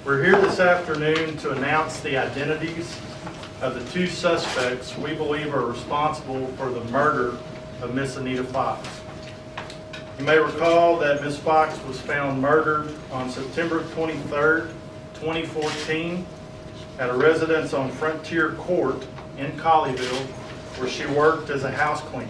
We're here this afternoon to announce the identities of the two suspects we believe are responsible for the murder of Miss Anita Fox. You may recall that Miss Fox was found murdered on September 23rd, 2014 at a residence on Frontier Court in Colleyville, where she worked as a house cleaner.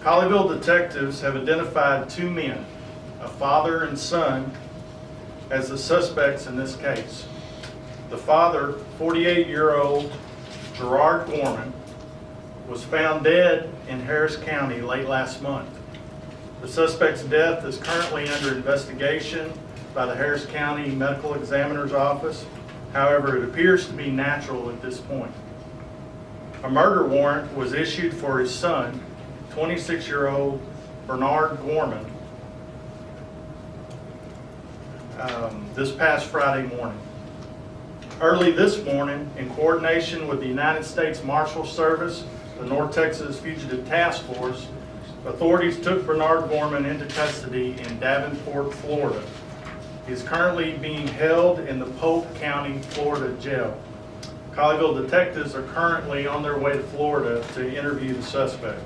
Colleyville detectives have identified two men, a father and son, as the suspects in this case. The father, 48-year-old Gerard Gorman, was found dead in Harris County late last month. The suspect's death is currently under investigation by the Harris County Medical Examiner's Office. However, it appears to be natural at this point. A murder warrant was issued for his son, 26-year-old Bernard Gorman, this past Friday morning. Early this morning, in coordination with the United States Marshal Service, the North Texas Fugitive Task Force, authorities took Bernard Gorman into custody in Davenport, Florida. He is currently being held in the Polk County, Florida jail. Colleyville detectives are currently on their way to Florida to interview the suspect.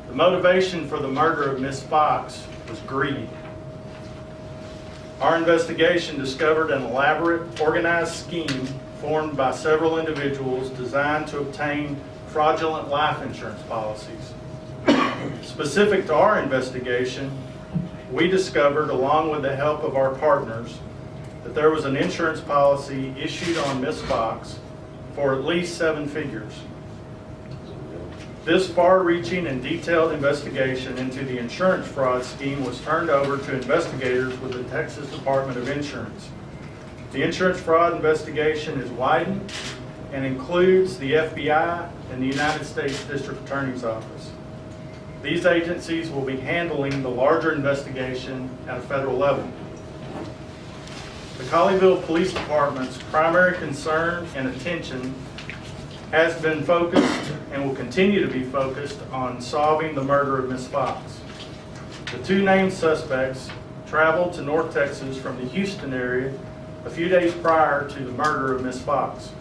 The motivation for the murder of Miss Fox was greed. Our investigation discovered an elaborate, organized scheme formed by several individuals designed to obtain fraudulent life insurance policies. Specific to our investigation, we discovered, along with the help of our partners, that there was an insurance policy issued on Miss Fox for at least 7 figures. This far-reaching and detailed investigation into the insurance fraud scheme was turned over to investigators with the Texas Department of Insurance. The insurance fraud investigation is widened and includes the FBI and the United States District Attorney's Office. These agencies will be handling the larger investigation at a federal level. The Colleyville Police Department's primary concern and attention has been focused and will continue to be focused on solving the murder of Miss Fox. The two named suspects traveled to North Texas from the Houston area a few days prior to the murder of Miss Fox.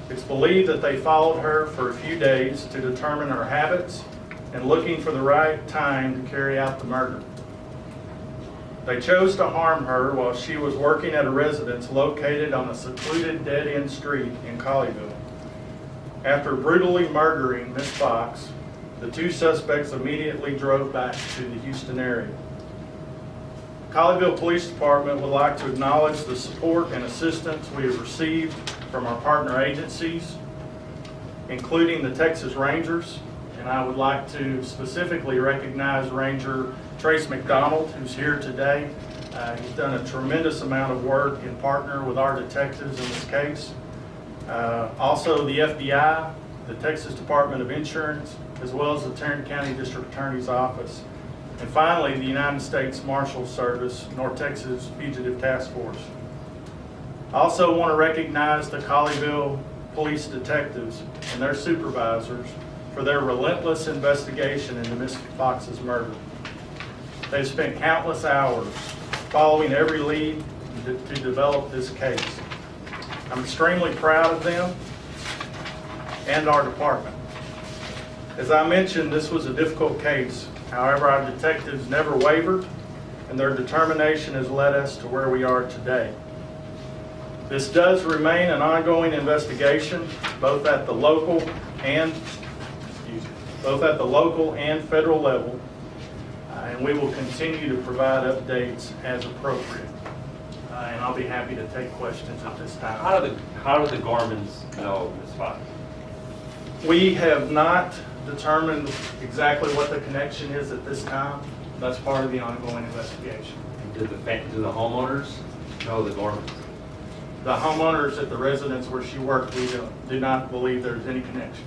It's believed that they followed her for a few days to determine her habits and looking for the right time to carry out the murder. They chose to harm her while she was working at a residence located on a secluded dead-end street in Colleyville. After brutally murdering Miss Fox, the two suspects immediately drove back to the Houston area. Colleyville Police Department would like to acknowledge the support and assistance we have received from our partner agencies, including the Texas Rangers, and I would like to specifically recognize Ranger Trace McDonald, who's here today. He's done a tremendous amount of work in partner with our detectives in this case. Also the FBI, the Texas Department of Insurance, as well as the Tarrant County District Attorney's Office. And finally, the United States Marshal Service, North Texas Fugitive Task Force. I also want to recognize the Colleyville Police detectives and their supervisors for their relentless investigation into Miss Fox's murder. They've spent countless hours following every lead to develop this case. I'm extremely proud of them and our department. As I mentioned, this was a difficult case. However, our detectives never wavered, and their determination has led us to where we are today. This does remain an ongoing investigation, both at the local and federal level, and we will continue to provide updates as appropriate. And I'll be happy to take questions at this time. How do the Gormans know Miss Fox? We have not determined exactly what the connection is at this time. That's part of the ongoing investigation. Do the homeowners know the Gormans? The homeowners at the residence where she worked, we do not believe there's any connection.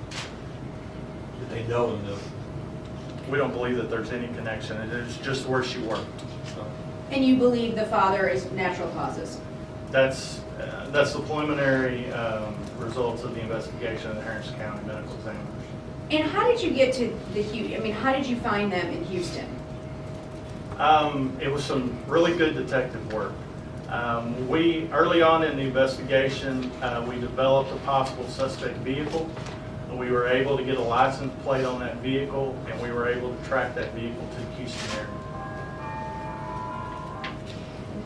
Did they know them though? We don't believe that there's any connection. It is just where she worked. So And you believe the father is natural causes? that's the preliminary results of the investigation of the Harris County Medical Examiners. And how did you get to how did you find them in Houston? It was some really good detective work. Early on in the investigation, we developed a possible suspect vehicle. We were able to get a license plate on that vehicle, and we were able to track that vehicle to the Houston area.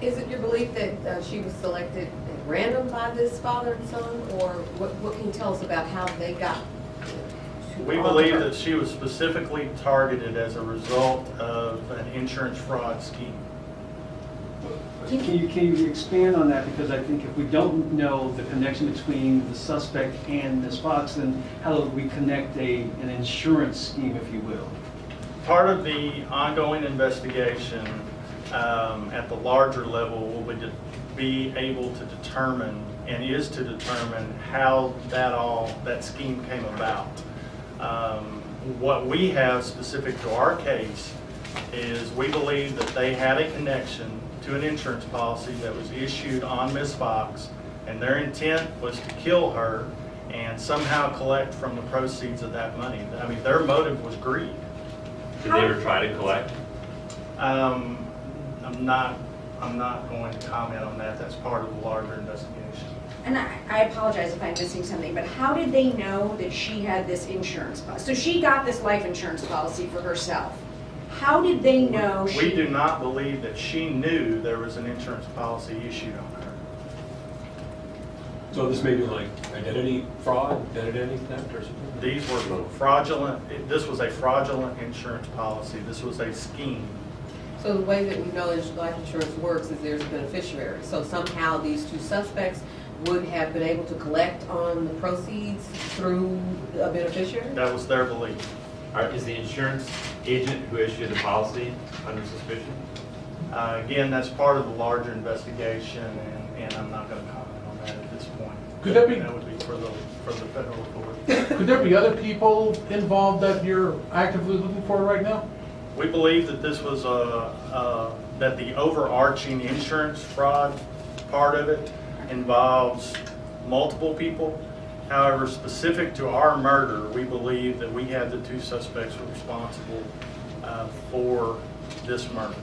Is it your belief that she was selected at random by this father and son, or what can you tell us about how they got to We honor believe her? that she was specifically targeted as a result of an insurance fraud scheme. Can you expand on that? Because I think if we don't know the connection between the suspect and Ms. Fox, then how do we connect an insurance scheme, if you will? Part of the ongoing investigation at the larger level will be able to determine, and is to determine, how that scheme came about. What we have specific to our case is we believe that they had a connection to an insurance policy that was issued on Ms. Fox, and their intent was to kill her and somehow collect from the proceeds of that money. I mean, their motive was greed. Did they ever try to collect? I'm not going to comment on that. That's part of the larger investigation. And I apologize if I'm missing something, but how did they know that she had this insurance policy? So she got this life insurance policy for herself. How did they know she... We do not believe that she knew there was an insurance policy issued on her. So this may be like identity fraud, identity theft or something? These were fraudulent, this was a fraudulent insurance policy. This was a scheme. So the way that we know that life insurance works is there's a beneficiary. So somehow these two suspects would have been able to collect on the proceeds through a beneficiary? That was their belief. Is the insurance agent who issued the policy under suspicion? Again, that's part of the larger investigation, and I'm not going to comment on that at this point. Could that be- That would be for the federal authority. Could there be other people involved that you're actively looking for right now? We believe that this was that the overarching insurance fraud part of it involves multiple people. However, specific to our murder, we believe that we had the two suspects were responsible for this murder.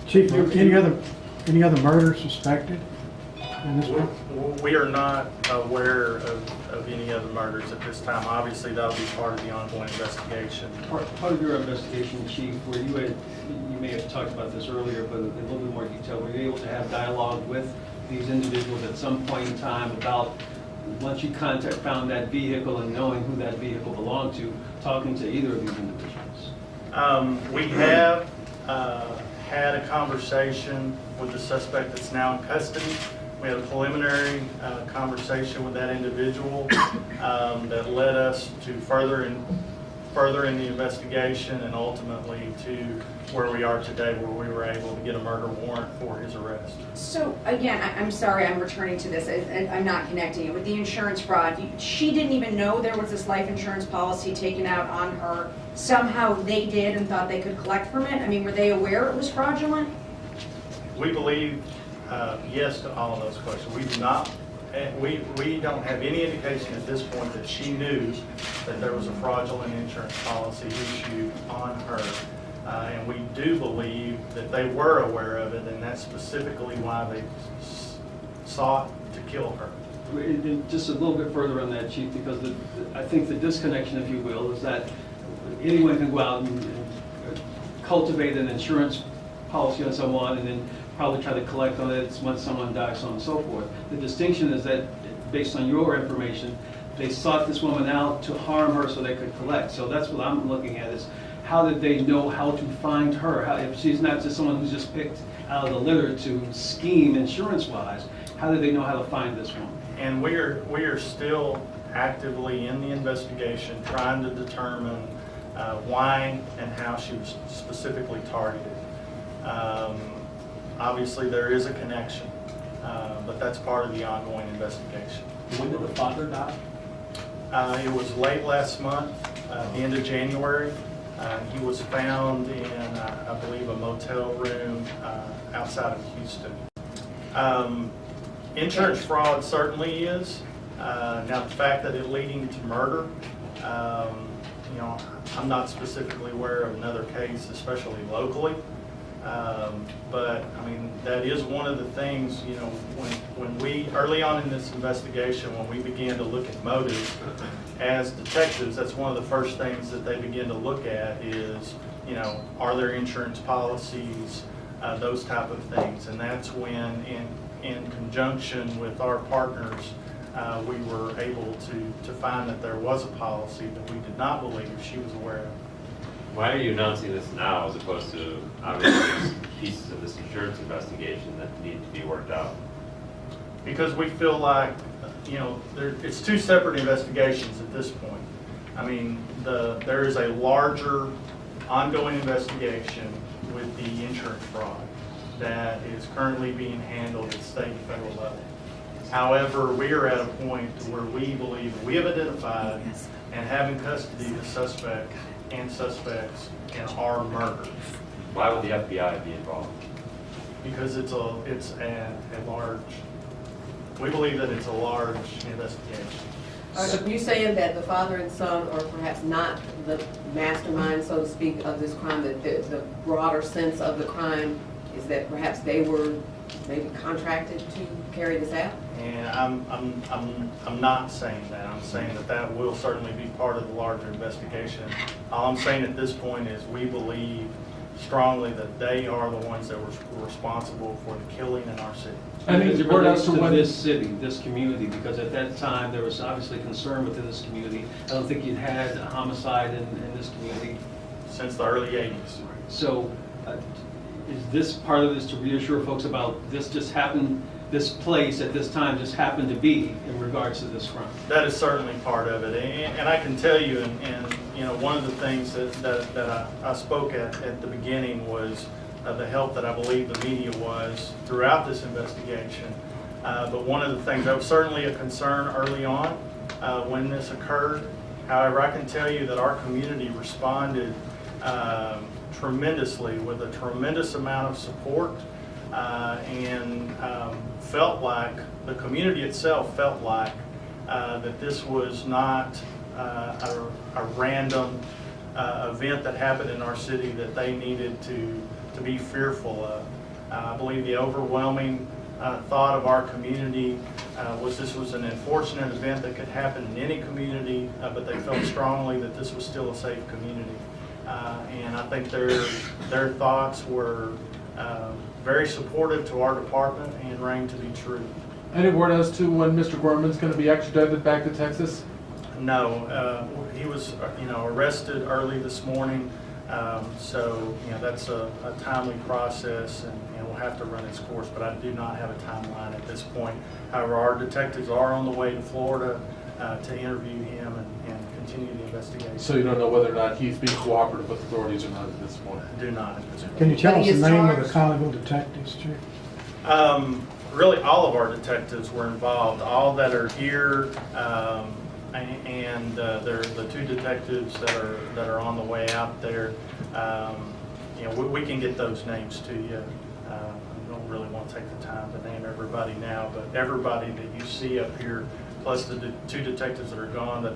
Chief, any other murders suspected in this one? We are not aware of any other murders at this time. Obviously, that'll be part of the ongoing investigation. Part of your investigation, Chief, where you may have talked about this earlier, but in a little bit more detail, were you able to have dialogue with these individuals at some point in time about, once you found that vehicle and knowing who that vehicle belonged to, talking to either of these individuals? We have had a conversation with the suspect that's now in custody. We had a preliminary conversation with that individual that led us to further in the investigation, and ultimately to where we are today, where we were able to get a murder warrant for his arrest. So again, I'm sorry, I'm returning to this. I'm not connecting it with the insurance fraud. She didn't even know there was this life insurance policy taken out on her. Somehow they did and thought they could collect from it. I mean, were they aware it was fraudulent? We believe yes to all of those questions. We do not. We don't have any indication at this point that she knew that there was a fraudulent insurance policy issued on her. And we do believe that they were aware of it, and that's specifically why they sought to kill her. And just a little bit further on that, Chief, because I think the disconnection, if you will, is that anyone can go out and cultivate an insurance policy on someone and then probably try to collect on it when someone dies, so on and so forth. The distinction is that, based on your information, they sought this woman out to harm her so they could collect. So that's what I'm looking at, is how did they know how to find her? If she's not just someone who's just picked out of the litter to scheme insurance-wise, how did they know how to find this woman? And we are still actively in the investigation, trying to determine why and how she was specifically targeted. Obviously, there is a connection, but that's part of the ongoing investigation. When did the father die? It was late last month, the end of January. He was found in, I believe, a motel room outside of Houston. Insurance fraud certainly is. Now, the fact that it leading to murder, I'm not specifically aware of another case, especially locally. But, I mean, that is one of the things, you know, when we, early on in this investigation, when we began to look at motives, as detectives, that's one of the first things that they begin to look at is, you know, are there insurance policies, those type of things. And that's when, in conjunction with our partners, we were able to find that there was a policy that we did not believe she was aware of. Why are you announcing this now as opposed to, obviously, there's pieces of this insurance investigation that need to be worked out? Because we feel like, you know, it's two separate investigations at this point. I mean, there is a larger ongoing investigation with the insurance fraud that is currently being handled at state and federal level. However, we are at a point where we believe we have identified and have in custody the suspect and suspects in our murder. Why would the FBI be involved? Because it's a large, we believe that it's a large investigation. Are you saying that the father and son are perhaps not the mastermind, so to speak, of this crime, that the broader sense of the crime is that perhaps they were maybe contracted to carry this out? And I'm not saying that. I'm saying that will certainly be part of the larger investigation. All I'm saying at this point is we believe strongly that they are the ones that were responsible for the killing in our city. And Any as it word relates as to to when- this city, this community, because at that time, there was obviously concern within this community. I don't think you'd had a homicide in this community. Since the early 80s. So is this part of this to reassure folks about this just happened, this place at this time just happened to be in regards to this crime? That is certainly part of it. And I can tell you, and you know, one of the things that I spoke at the beginning was the help that I believe the media was throughout this investigation. But one of the things, that was certainly a concern early on when this occurred. However, I can tell you that our community responded tremendously with a tremendous amount of support and felt like, the community itself felt like that this was not a random event that happened in our city that they needed to be fearful of. I believe the overwhelming thought of our community was this was an unfortunate event that could happen in any community, but they felt strongly that this was still a safe community. And I think their thoughts were very supportive to our department and rang to be true. Any word as to when Mr. Gorman's going to be extradited back to Texas? No, he was, arrested early this morning. So, that's a timely process, and we'll have to run its course, but I do not have a timeline at this point. However, our detectives are on the way to Florida to interview him and continue the investigation. So you don't know whether or not he's being cooperative with authorities or not at this point? I do not at this point. Can you tell But us he the is name of the charged? Colleyville detectives, Chief? Really, all of our detectives were involved, all that are here, and they're the two detectives that are on the way out there. We can get those names to you. I don't really want to take the time to name everybody now, but everybody that you see up here, plus the two detectives that are gone, the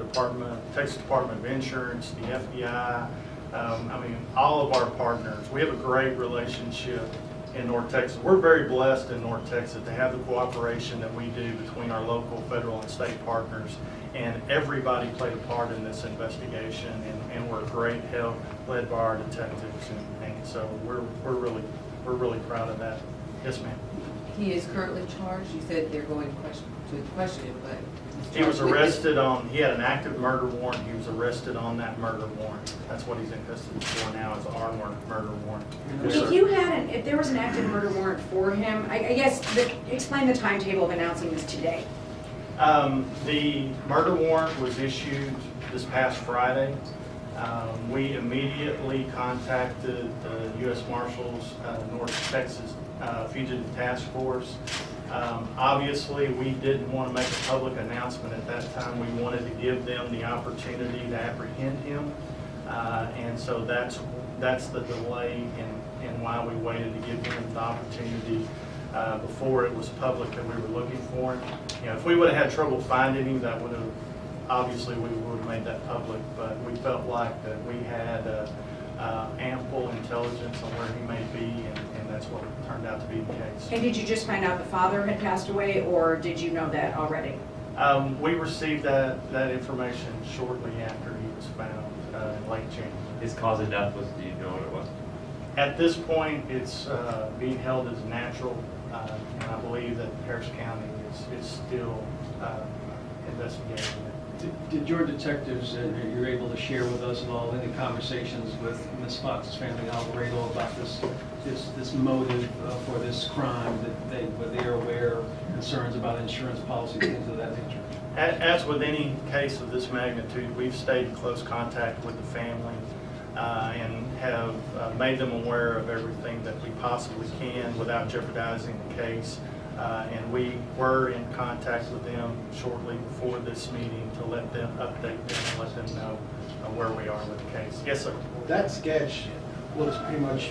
Texas Department of Insurance, the FBI, all of our partners. We have a great relationship in North Texas. We're very blessed in North Texas to have the cooperation that we do between our local, federal, and state partners. And everybody played a part in this investigation, and we're a great help led by our detectives. And so we're really proud of that. Yes, ma'am. He is currently charged. You said they're going to question him, but He was arrested he had an active murder warrant. He was arrested on that murder warrant. That's what he's in custody for now, is our murder warrant. Yes, sir. If there was an active murder warrant for him, I guess, explain the timetable of announcing this today. The murder warrant was issued this past Friday. We immediately contacted the U.S. Marshals North Texas Fugitive Task Force. Obviously, we didn't want to make a public announcement at that time. We wanted to give them the opportunity to apprehend him. And so that's the delay and why we waited to give him the opportunity before it was public that we were looking for him. If we would have had trouble finding him, that would have, obviously we would have made that public, but we felt like that we had ample intelligence on where he may be, and that's what turned out to be the case. And did you just find out the father had passed away, or did you know that already? We received that information shortly after he was found in late January. His cause of death was, do you know what it was? At this point, it's being held as natural, and I believe that Harris County is still investigating it. Did your detectives, you're able to share with us at all, any conversations with Ms. Fox's family, Alvarado, about this motive for this crime, that were they aware, concerns about insurance policy, things of that nature? As with any case of this magnitude, we've stayed in close contact with the family and have made them aware of everything that we possibly can without jeopardizing the case. And we were in contact with them shortly before this meeting to let them update them and let them know where we are with the case. Yes, sir. That sketch looks pretty much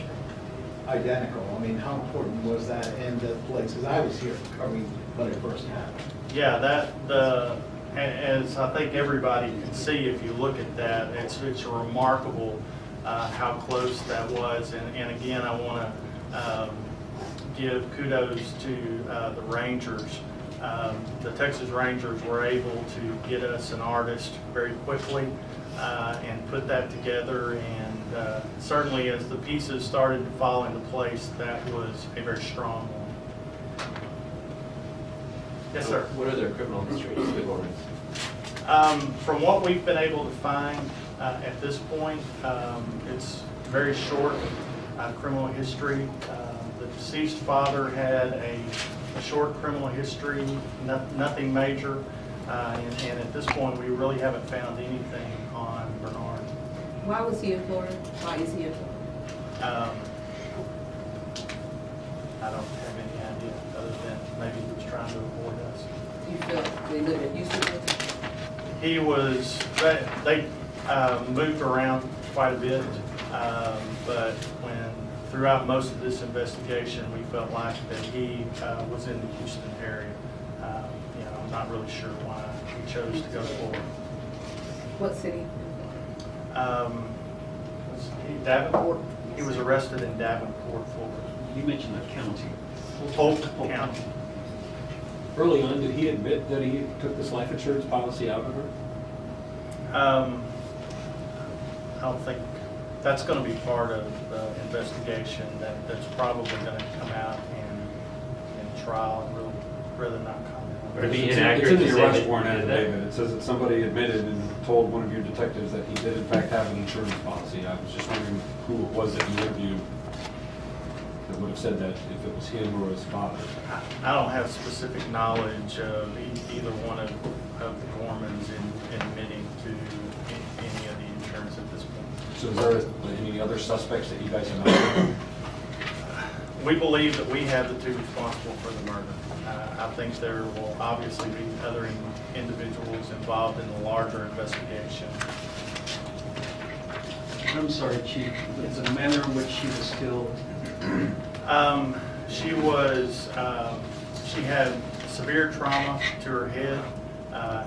identical. I mean, how important was that in the place? Because I was here covering when it first happened. Yeah, as I think everybody can see if you look at that, it's remarkable how close that was. And again, I want to give kudos to the Rangers. The Texas Rangers were able to get us an artist very quickly and put that together. And certainly as the pieces started to fall into place, that was a very strong one. Yes, sir. What are their criminal histories, the Gormans? From what we've been able to find at this point, it's very short criminal history. The deceased father had a short criminal history, nothing major, and at this point we really haven't found anything on Bernard. Why was he in Florida? Why is he in Florida? I don't have any idea other than maybe he was trying to avoid us. Do you feel they live in Houston? He was, they moved around quite a bit, but throughout most of this investigation, we felt like that he was in the Houston area. I'm not really sure why he chose to go forward. What city? Davenport. He was arrested in Davenport, Florida. You mentioned the county. Polk County. Early on, did he admit that he took this life insurance policy out of her? I don't think that's going to be part of the investigation. That's probably going to come out in trial. I'd really rather not comment on Would it that. be It's inaccurate in to the say arrest that warrant he did that? affidavit. It says that somebody admitted and told one of your detectives that he did in fact have an insurance policy. I was just wondering who it was that you interviewed that would have said that, if it was him or his father. I don't have specific knowledge of either one of the Gormans in admitting to any of the insurance at this point. So is there any other suspects that you guys have known? We believe that we have the two responsible for the murder. I think there will obviously be other individuals involved in the larger investigation. I'm sorry, Chief, the manner in which she was killed. She had severe trauma to her head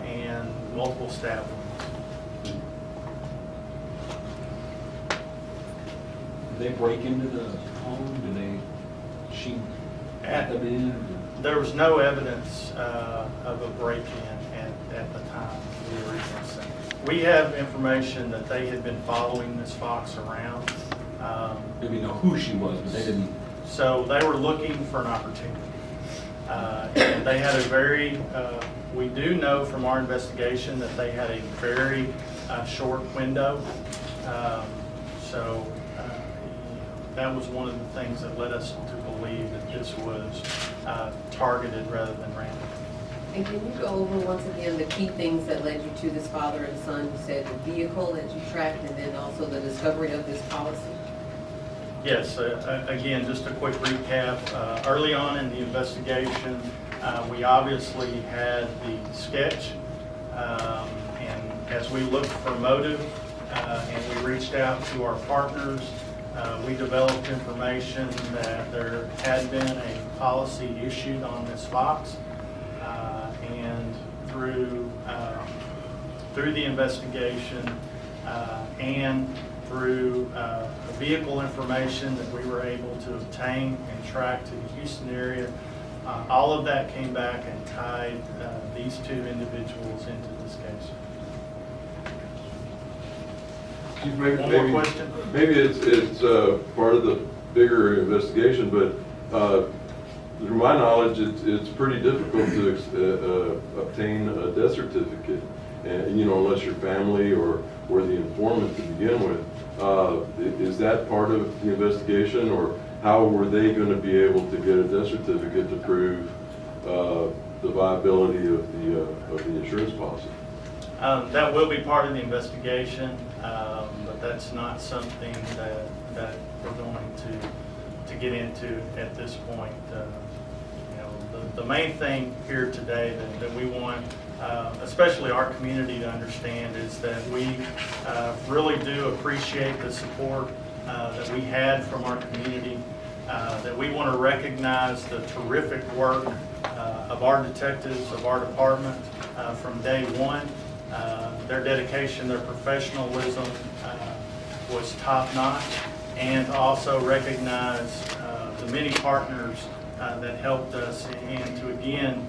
and multiple stab wounds. Did they break into the home? She had them in? There was no evidence of a break-in at the time of the original scene. We have information that they had been following Ms. Fox around. Maybe know who she was, but they didn't. So they were looking for an opportunity. And they had a very, we do know from our investigation that they had a very short window. So that was one of the things that led us to believe that this was targeted rather than random. And can you go over once again the key things that led you to this father and son? You said the vehicle that you tracked and then also the discovery of this policy. Yes, again, just a quick recap. Early on in the investigation, we obviously had the sketch, and as we looked for motive and we reached out to our partners, we developed information that there had been a policy issued on Ms. Fox, and through the investigation and through vehicle information that we were able to obtain and track to the Houston area. All of that came back and tied these two individuals into this case. Chief, maybe, One more question? Maybe it's part of the bigger investigation, but to my knowledge, it's pretty difficult to obtain a death certificate, and unless your family or the informant to begin with. Is that part of the investigation, or how were they going to be able to get a death certificate to prove the viability of the insurance policy? That will be part of the investigation, but that's not something that we're going to get into at this point. The main thing here today that we want, especially our community, to understand is that we really do appreciate the support that we had from our community, that we want to recognize the terrific work of our detectives, of our department from day one. Their dedication, their professionalism was top-notch, and also recognize the many partners that helped us, and to again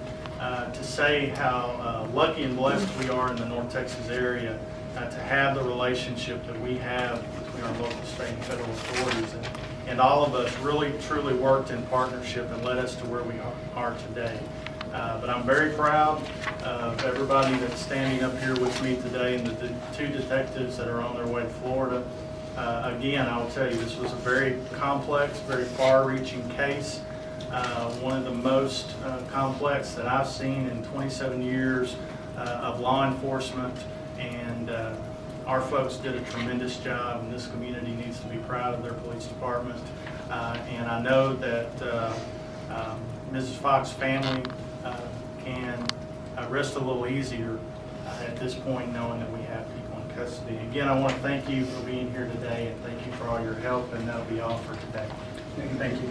to say how lucky and blessed we are in the North Texas area to have the relationship that we have between our local, state, and federal authorities, and all of us really truly worked in partnership and led us to where we are today. But I'm very proud of everybody that's standing up here with me today, and the two detectives that are on their way to Florida. Again, I will tell you, this was a very complex, very far-reaching case. One of the most complex that I've seen in 27 years of law enforcement, and our folks did a tremendous job, and this community needs to be proud of their police department. And I know that Mrs. Fox's family can rest a little easier at this point, knowing that we have people in custody. Again, I want to thank you for being here today, and thank you for all your help, and that'll be all for today. Thank you.